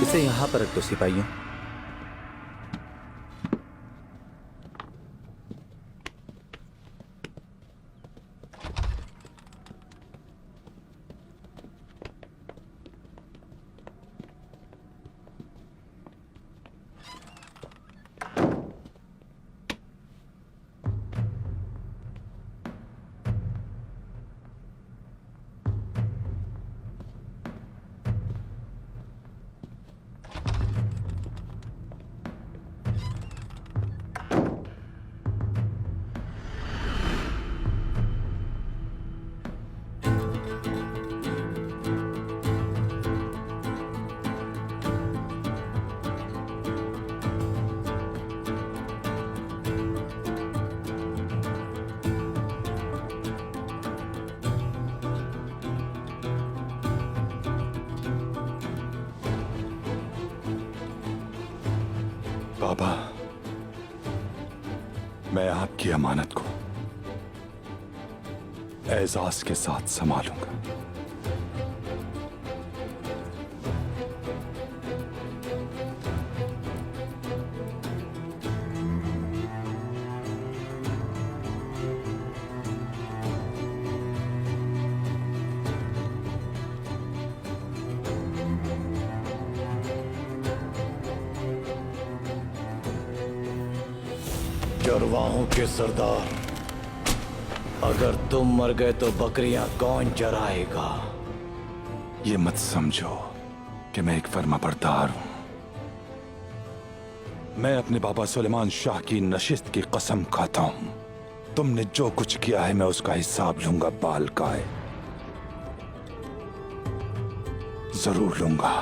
इसे यहाँ पर रख दो सिपाहियों। बाबा, मैं आपकी अमानत को एजाज के साथ संभालूंगा। चरवाहों के सरदार, अगर तुम मर गए तो बकरियां कौन चराएगा? ये मत समझो कि मैं एक फर्माबरदार हूं। मैं अपने बाबा सुलेमान शाह की नशिस्त की कसम खाता हूं। तुमने जो कुछ किया है मैं उसका हिसाब लूंगा बालकाय, जरूर लूंगा।